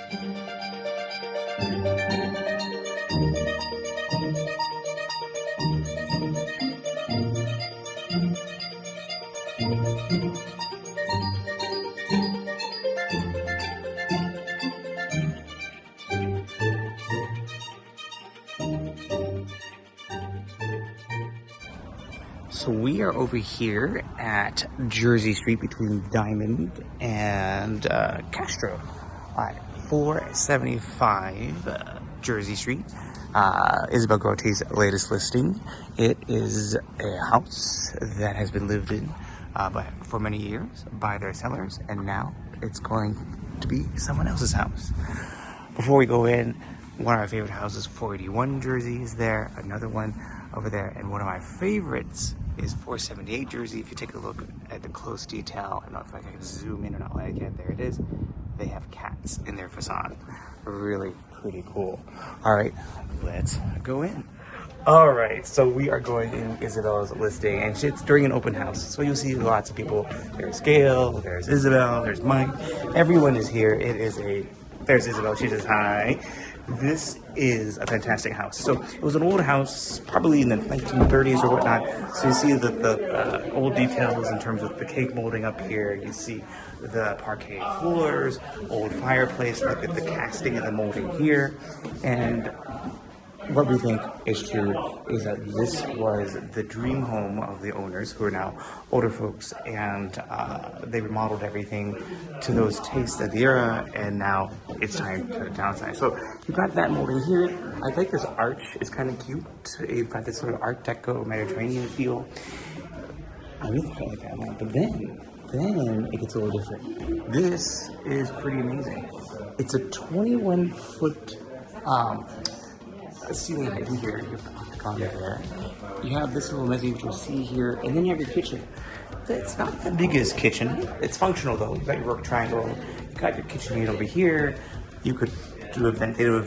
So we are over here at Jersey Street between Diamond and Castro at 475 Jersey Street. Isabelle Grotte's latest listing. It is a house that has been lived in for many years by their sellers, and now it's going to be someone else's house. Before we go in, one of our favorite houses, 481 Jersey, is there. Another one over there, and one of my favorites is 478 Jersey. If you take a look at the close detail, I don't know if I can zoom in or not like it. There it is. They have cats in their facade. Really pretty cool. All right, let's go in. All right, so we are going in Isabelle's listing, and it's during an open house, so you'll see lots of people. There's Gail, there's Isabelle, there's Mike. Everyone is here. There's Isabelle. She says hi. This is a fantastic house. So it was an old house, probably in the 1930s or whatnot. So you see the old details in terms of the cake molding up here. You see the parquet floors, old fireplace. Look at the casting and the molding here. And what we think is true is that this was the dream home of the owners, who are now older folks, and they remodeled everything to those tastes of the era, and now it's time to downsize. So you've got that molding here. I think this arch is kind of cute. You've got this sort of Art Deco Mediterranean feel. I really quite like that one. But then it gets a little different. This is pretty amazing. It's a 21-foot ceiling height in here. You have the octagon there. You have this little mezzanine, which you'll see here, and then you have your kitchen. It's not the biggest kitchen. It's functional though. You got your work triangle. You got your kitchen unit over here. You could do a vent here,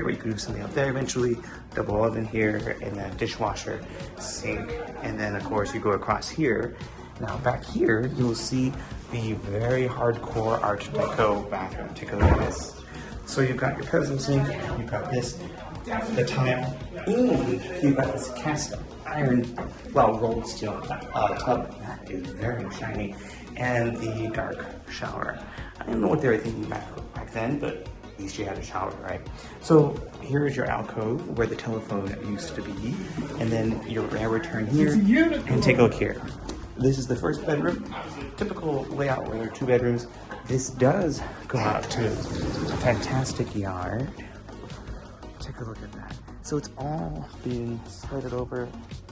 but you could do something up there eventually. Double oven here, and then dishwasher, sink, and then of course you go across here. Now back here, you will see the very hardcore Art Deco bathroom. Take a look at this. So you've got your pedestal sink. You've got this. The tile, and you've got this cast iron, rolled steel tub that is very shiny, and the dark shower. I don't know what they were thinking back then, but at least you had a shower, right? So here is your alcove where the telephone used to be, and then your return here, and take a look here. This is the first bedroom. Typical layout where there are 2 bedrooms. This does go out to a fantastic yard. Take a look at that. So it's all being slated over.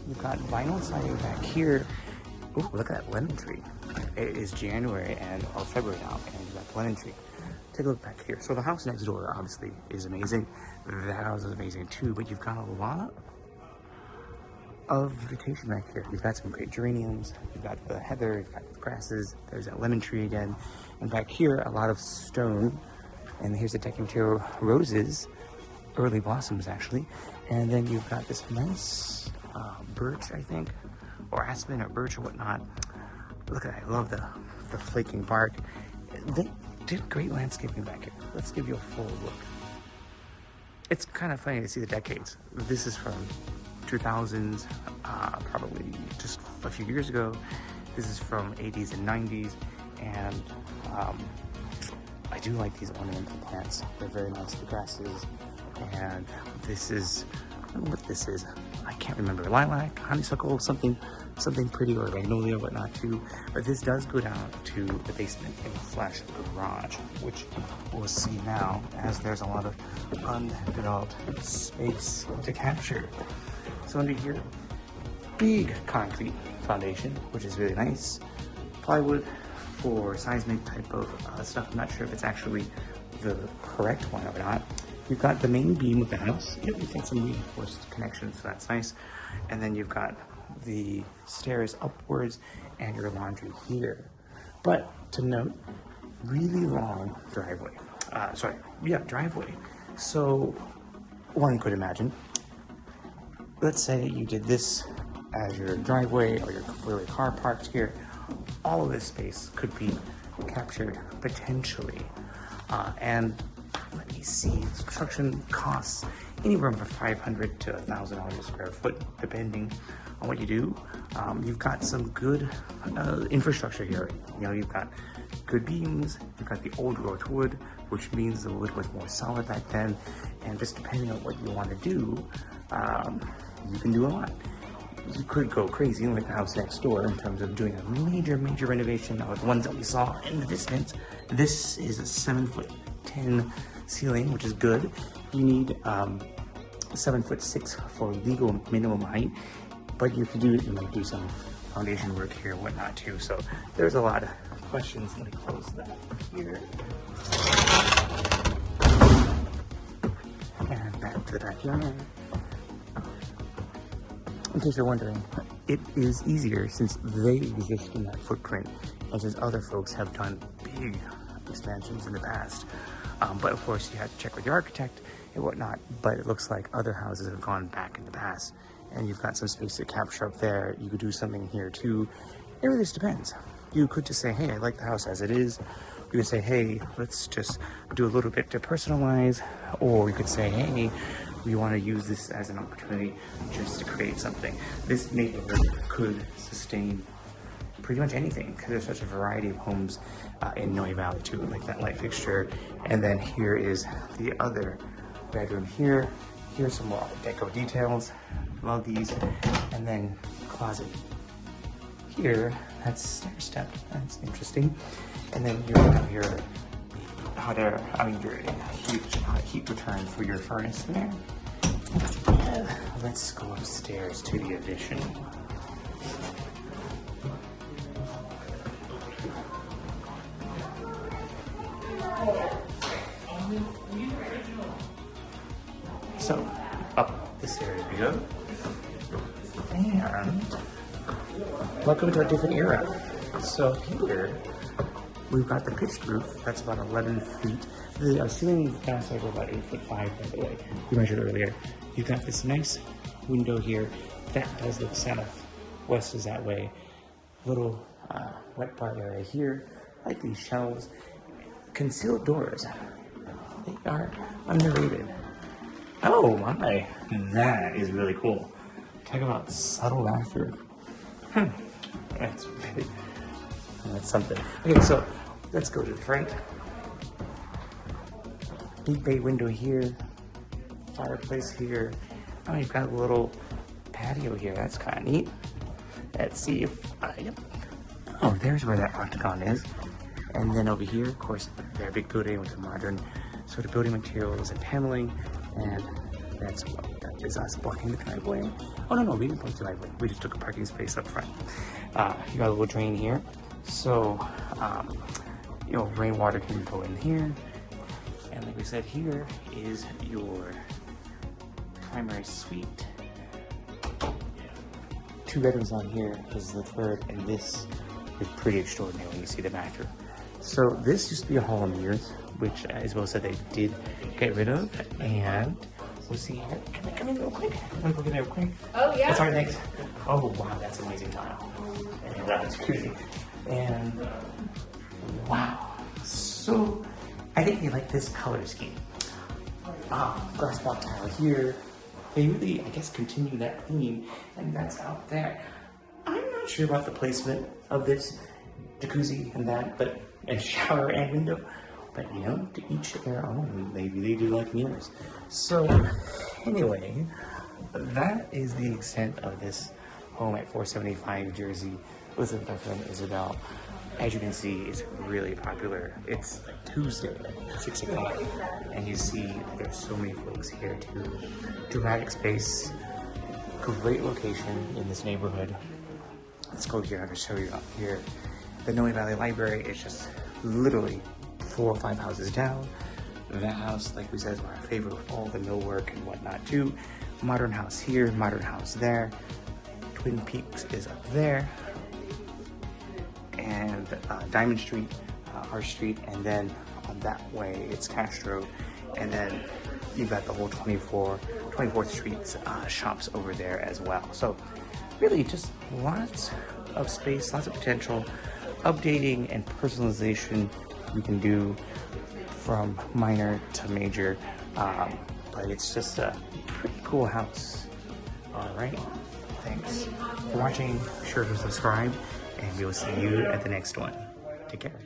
You've got vinyl siding back here. Oh, look at that lemon tree. It is January or February now, and you've got the lemon tree. Take a look back here. So the house next door obviously is amazing. That house is amazing too, but you've got a lot of vegetation back here. You've got some great geraniums. You've got the heather. You've got the grasses. There's that lemon tree again. And back here, a lot of stone. And here's the decking material, roses. Early blossoms actually, and then you've got this nice birch, I think, or aspen or birch or whatnot. Look at that. I love the flaking bark. They did great landscaping back here. Let's give you a full look. It's kind of funny to see the decades. This is from 2000s, probably just a few years ago. This is from 80s and 90s, and I do like these ornamental plants. They're very nice. The grasses. And this is, I don't know what this is. I can't remember. Lilac, honeysuckle, something pretty, or magnolia, whatnot too. But this does go down to the basement in the flash garage, which we'll see now, as there's a lot of undeveloped space to capture. So under here, big concrete foundation, which is really nice. Plywood for seismic type of stuff. I'm not sure if it's actually the correct one or not. You've got the main beam of the house. Yep, you've got some reinforced connections, so that's nice. And then you've got the stairs upwards and your laundry here. But to note, really long driveway. Driveway. So one could imagine, let's say you did this as your driveway or your car parked here. All of this space could be captured potentially. And let me see, construction costs anywhere from $500 to $1,000 a square foot, depending on what you do. You've got some good infrastructure here. You know, you've got good beams, you've got the old growth wood, which means the wood was more solid back then, and just depending on what you want to do, you can do a lot. You could go crazy like the house next door in terms of doing a major renovation of the ones that we saw in the distance. This is a 7'10" ceiling, which is good. You need 7'6" for legal minimum height, but if you do it, you might do some foundation work here and whatnot too. So there's a lot of questions. Let me close that here. And back to the backyard. In case you're wondering, it is easier since they exist in that footprint, and since other folks have done big expansions in the past. But of course, you have to check with your architect and whatnot. But it looks like other houses have gone back in the past, and you've got some space to capture up there. You could do something here too. It really just depends. You could just say, hey, I like the house as it is. You could say, hey, let's just do a little bit to personalize. Or you could say, hey, we want to use this as an opportunity just to create something. This neighborhood could sustain pretty much anything because there's such a variety of homes in Noe Valley too, like that light fixture. And then here is the other bedroom here. Here's some more deco details. Love these. And then closet here. That's stair step. That's interesting. And then you have your heat return for your furnace there. Let's go upstairs to the addition. So, up the stairs we go. And welcome to a different era. So here, we've got the pitched roof, that's about 11 feet. The ceiling downstairs is about 8'5", by the way. We measured earlier. You've got this nice window here. That does look south. West is that way. Little wet bar area here. I like these shelves. Concealed doors. They are underrated. Oh my, that is really cool. Talk about subtle laughter. That's something. Okay, so let's go to the front. Big bay window here. Fireplace here. Oh, you've got a little patio here. That's kind of neat. Let's see if yep. Oh, there's where that octagon is. And then over here, of course, they're a big building with some modern sort of building materials and paneling. And that's what that is us blocking the driveway. Oh no, we didn't block the driveway. We just took a parking space up front. You got a little drain here. So, you know, rainwater can go in here. And like we said, here is your primary suite. 2 bedrooms on here. This is the third, and this is pretty extraordinary when you see the bathroom. So this used to be a hall of mirrors, which Isabelle said they did get rid of, and we'll see here. Can I come in real quick? Can I look in there real quick? Oh yeah. Sorry, thanks. Oh wow, that's amazing tile. And that's crazy. And wow, so I think they like this color scheme. Glass block tile here. They really, I guess, continue that theme, and that's out there. I'm not sure about the placement of this jacuzzi and that, but and shower and window. But you know, to each their own. Maybe they do like mirrors. So anyway, that is the extent of this home at 475 Jersey with my friend Isabelle. As you can see, it's really popular. It's Tuesday at 6 o'clock, and you see there's so many folks here too. Dramatic space, great location in this neighborhood. Let's go here. I'm gonna show you up here. The Noe Valley Library is just literally 4 or 5 houses down. That house, like we said, is our favorite with all the millwork and whatnot too. Modern house here, modern house there. Twin Peaks is up there. And Diamond Street, Arch Street, and then on that way it's Castro, and then you've got the whole 24th Street shops over there as well. So really just lots of space, lots of potential, updating and personalization you can do from minor to major, but it's just a pretty cool house. All right, thanks for watching. Be sure to subscribe, and we will see you at the next one. Take care.